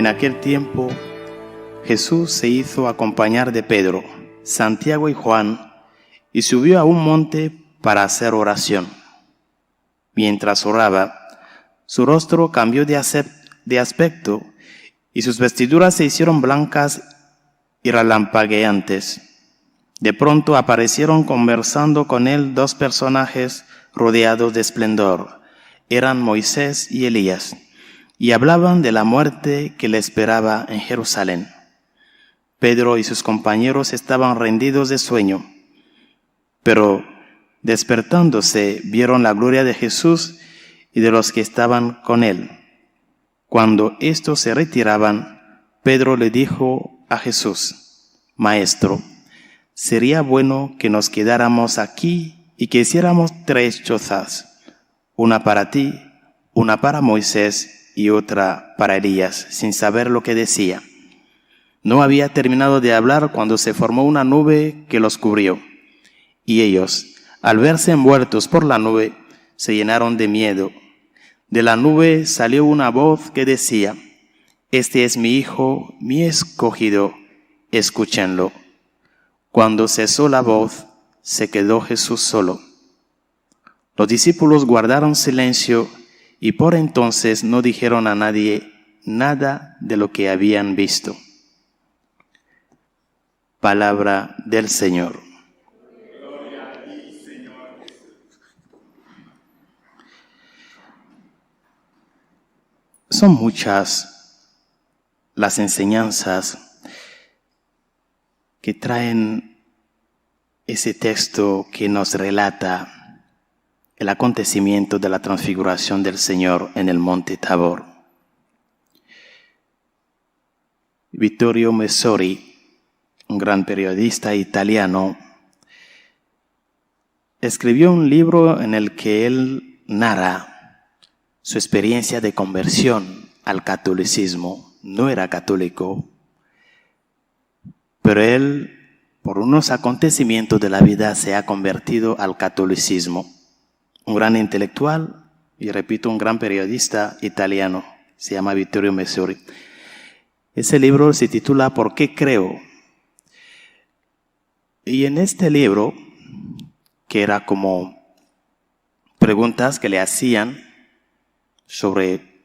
En aquel tiempo, Jesús se hizo acompañar de Pedro, Santiago y Juan, y subió a un monte para hacer oración. Mientras oraba, su rostro cambió de aspecto, y sus vestiduras se hicieron blancas y relampagueantes. De pronto aparecieron conversando con él dos personajes rodeados de esplendor. Eran Moisés y Elías, y hablaban de la muerte que le esperaba en Jerusalén. Pedro y sus compañeros estaban rendidos de sueño, pero despertándose vieron la gloria de Jesús y de los que estaban con él. Cuando estos se retiraban, Pedro le dijo a Jesús: Maestro, sería bueno que nos quedáramos aquí y que hiciéramos 3 chozas, una para ti, una para Moisés y otra para Elías, sin saber lo que decía. No había terminado de hablar cuando se formó una nube que los cubrió, y ellos, al verse envueltos por la nube, se llenaron de miedo. De la nube salió una voz que decía: Este es mi Hijo, mi escogido, escúchenlo. Cuando cesó la voz, se quedó Jesús solo. Los discípulos guardaron silencio y por entonces no dijeron a nadie nada de lo que habían visto. Palabra del Señor. Gloria a ti, Señor Jesús. Son muchas las enseñanzas que traen ese texto que nos relata el acontecimiento de la transfiguración del Señor en el monte Tabor. Vittorio Messori, un gran periodista italiano, escribió un libro en el que él narra su experiencia de conversión al catolicismo. No era católico, pero él, por unos acontecimientos de la vida, se ha convertido al catolicismo. Un gran intelectual y, repito, un gran periodista italiano, se llama Vittorio Messori. Ese libro se titula ¿Por qué creo? Y en este libro, que era como preguntas que le hacían sobre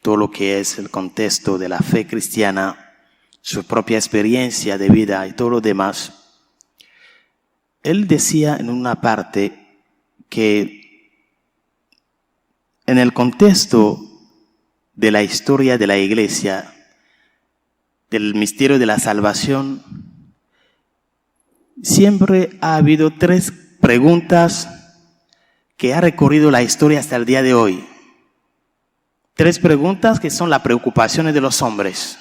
todo lo que es el contexto de la fe cristiana, su propia experiencia de vida y todo lo demás, él decía en una parte que en el contexto de la historia de la Iglesia, del misterio de la salvación, siempre ha habido 3 preguntas que ha recorrido la historia hasta el día de hoy. 3 preguntas que son las preocupaciones de los hombres.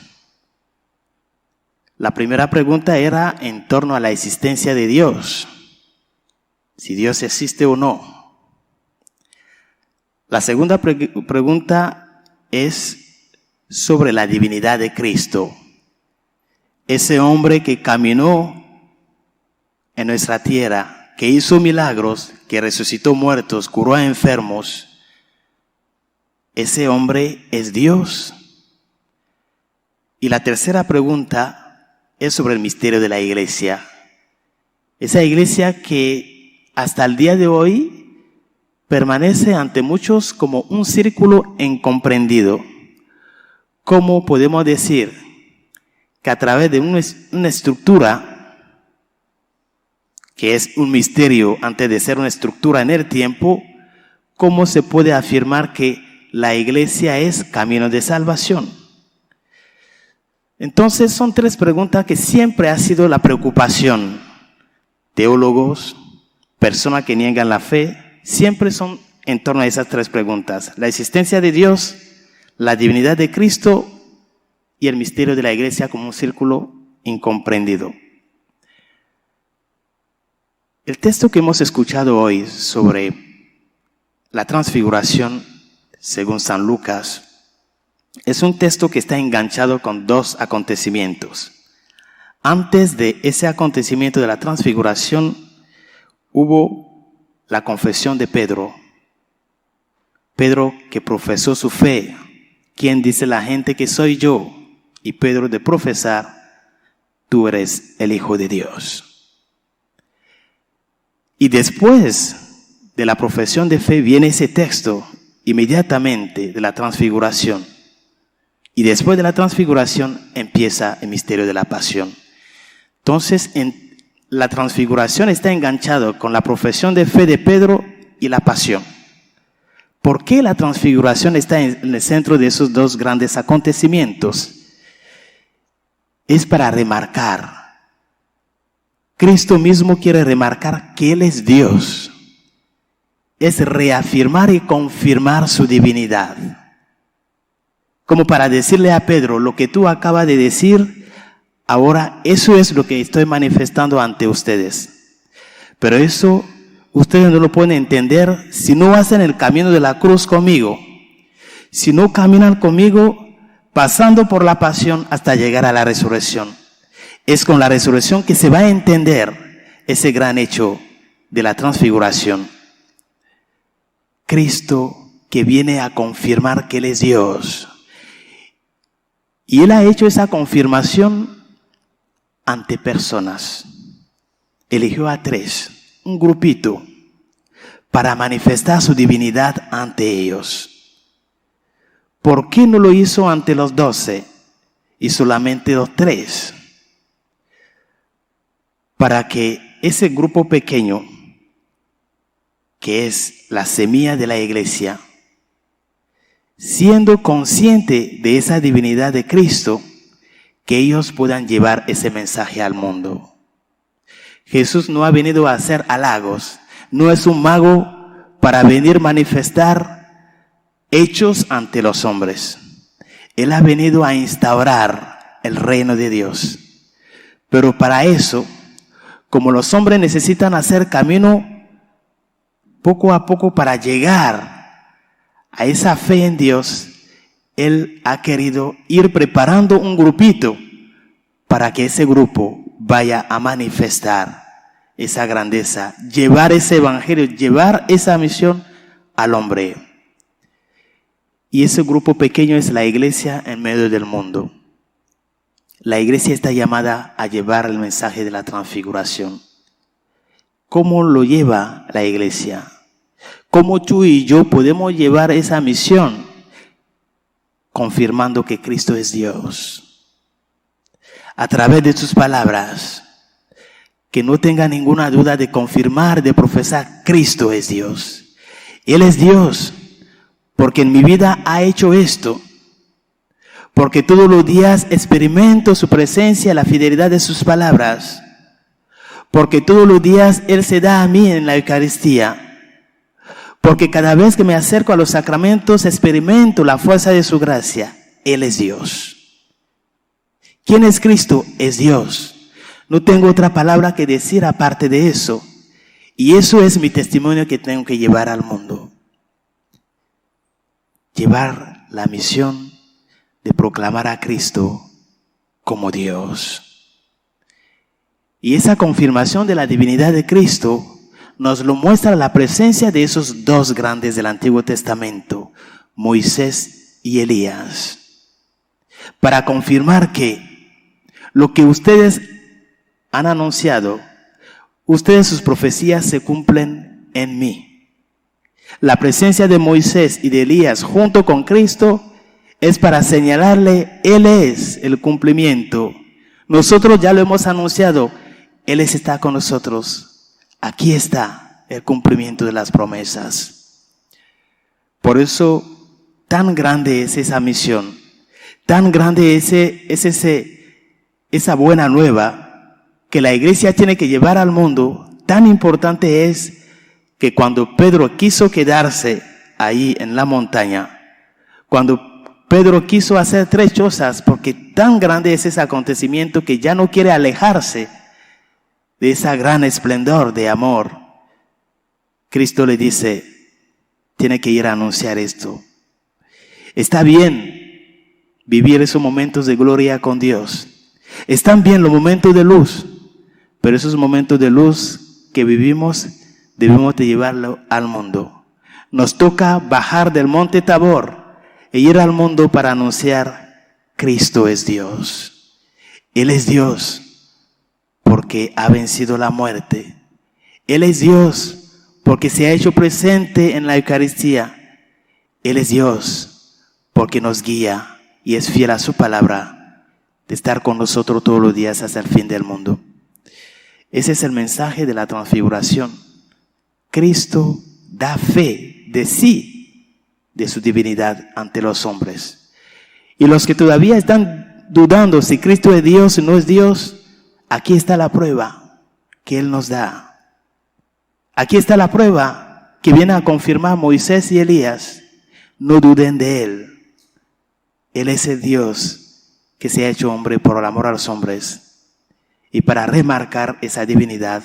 La primera pregunta era en torno a la existencia de Dios, si Dios existe o no. La segunda pregunta es sobre la divinidad de Cristo, ese hombre que caminó en nuestra tierra, que hizo milagros, que resucitó muertos, curó a enfermos. Ese hombre es Dios. Y la tercera pregunta es sobre el misterio de la iglesia. Esa iglesia que hasta el día de hoy permanece ante muchos como un círculo incomprendido. ¿Cómo podemos decir que a través de una estructura que es un misterio antes de ser una estructura en el tiempo, cómo se puede afirmar que la iglesia es camino de salvación? Entonces son 3 preguntas que siempre ha sido la preocupación. Teólogos, personas que niegan la fe, siempre son en torno a esas 3 preguntas. La existencia de Dios, la divinidad de Cristo y el misterio de la iglesia como un círculo incomprendido. El texto que hemos escuchado hoy sobre la transfiguración, según San Lucas, es un texto que está enganchado con 2 acontecimientos. Antes de ese acontecimiento de la transfiguración, hubo la confesión de Pedro. Pedro que profesó su fe. ¿Quién dice la gente que soy yo? y Pedro de profesar: tú eres el Hijo de Dios. Y después de la profesión de fe viene ese texto inmediatamente de la transfiguración. Y después de la transfiguración empieza el misterio de la pasión. Entonces, la transfiguración está enganchado con la profesión de fe de Pedro y la pasión. ¿Por qué la transfiguración está en el centro de esos dos grandes acontecimientos? Es para remarcar. Cristo mismo quiere remarcar que Él es Dios. Es reafirmar y confirmar su divinidad. Como para decirle a Pedro: lo que tú acabas de decir, ahora eso es lo que estoy manifestando ante ustedes. Pero eso ustedes no lo pueden entender si no hacen el camino de la cruz conmigo. Si no caminan conmigo pasando por la pasión hasta llegar a la resurrección. Es con la resurrección que se va a entender ese gran hecho de la transfiguración. Cristo que viene a confirmar que Él es Dios. Y Él ha hecho esa confirmación ante personas. Eligió a 3, un grupito, para manifestar su divinidad ante ellos. ¿Por qué no lo hizo ante los 12 y solamente los 3? Para que ese grupo pequeño, que es la semilla de la iglesia, siendo consciente de esa divinidad de Cristo, que ellos puedan llevar ese mensaje al mundo. Jesús no ha venido a hacer halagos, no es un mago para venir a manifestar hechos ante los hombres. Él ha venido a instaurar el reino de Dios. Pero para eso, como los hombres necesitan hacer camino poco a poco para llegar a esa fe en Dios, Él ha querido ir preparando un grupito para que ese grupo vaya a manifestar esa grandeza, llevar ese evangelio, llevar esa misión al hombre. Y ese grupo pequeño es la iglesia en medio del mundo. La iglesia está llamada a llevar el mensaje de la transfiguración. ¿Cómo lo lleva la iglesia? ¿Cómo tú y yo podemos llevar esa misión? Confirmando que Cristo es Dios. A través de sus palabras, que no tenga ninguna duda de confirmar, de profesar: Cristo es Dios. Él es Dios, porque en mi vida ha hecho esto. Porque todos los días experimento su presencia, la fidelidad de sus palabras. Porque todos los días Él se da a mí en la Eucaristía. Porque cada vez que me acerco a los sacramentos experimento la fuerza de su gracia. Él es Dios. ¿Quién es Cristo? Es Dios. No tengo otra palabra que decir aparte de eso. Y eso es mi testimonio que tengo que llevar al mundo. Llevar la misión de proclamar a Cristo como Dios. Y esa confirmación de la divinidad de Cristo nos lo muestra la presencia de esos dos grandes del Antiguo Testamento, Moisés y Elías, para confirmar que lo que ustedes han anunciado, ustedes sus profecías se cumplen en mí. La presencia de Moisés y de Elías junto con Cristo es para señalarle: Él es el cumplimiento. Nosotros ya lo hemos anunciado, Él está con nosotros. Aquí está el cumplimiento de las promesas. Por eso, tan grande es esa misión, tan grande es esa buena nueva que la iglesia tiene que llevar al mundo. Tan importante es que cuando Pedro quiso quedarse ahí en la montaña, cuando Pedro quiso hacer 3 chozas, porque tan grande es ese acontecimiento que ya no quiere alejarse de esa gran esplendor de amor, Cristo le dice: tiene que ir a anunciar esto. Está bien vivir esos momentos de gloria con Dios. Están bien los momentos de luz, pero esos momentos de luz que vivimos debemos de llevarlo al mundo. Nos toca bajar del monte Tabor e ir al mundo para anunciar Cristo es Dios. Él es Dios porque ha vencido la muerte. Él es Dios porque se ha hecho presente en la Eucaristía. Él es Dios porque nos guía y es fiel a su palabra de estar con nosotros todos los días hasta el fin del mundo. Ese es el mensaje de la transfiguración. Cristo da fe de sí, de su divinidad ante los hombres. Y los que todavía están dudando si Cristo es Dios o no es Dios, aquí está la prueba que Él nos da. Aquí está la prueba que viene a confirmar Moisés y Elías. No duden de Él. Él es el Dios que se ha hecho hombre por el amor a los hombres. Y para remarcar esa divinidad,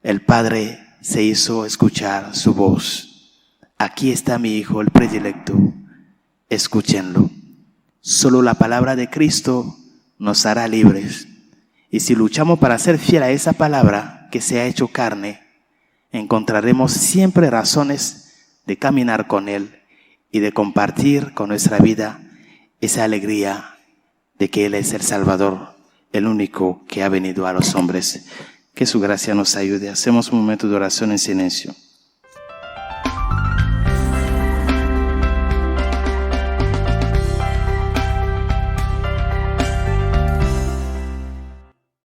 el Padre se hizo escuchar su voz. Aquí está mi Hijo, el predilecto. Escúchenlo. Solo la palabra de Cristo nos hará libres. Y si luchamos para ser fiel a esa palabra que se ha hecho carne, encontraremos siempre razones de caminar con Él y de compartir con nuestra vida esa alegría de que Él es el Salvador, el único que ha venido a los hombres. Que su gracia nos ayude. Hacemos un momento de oración en silencio.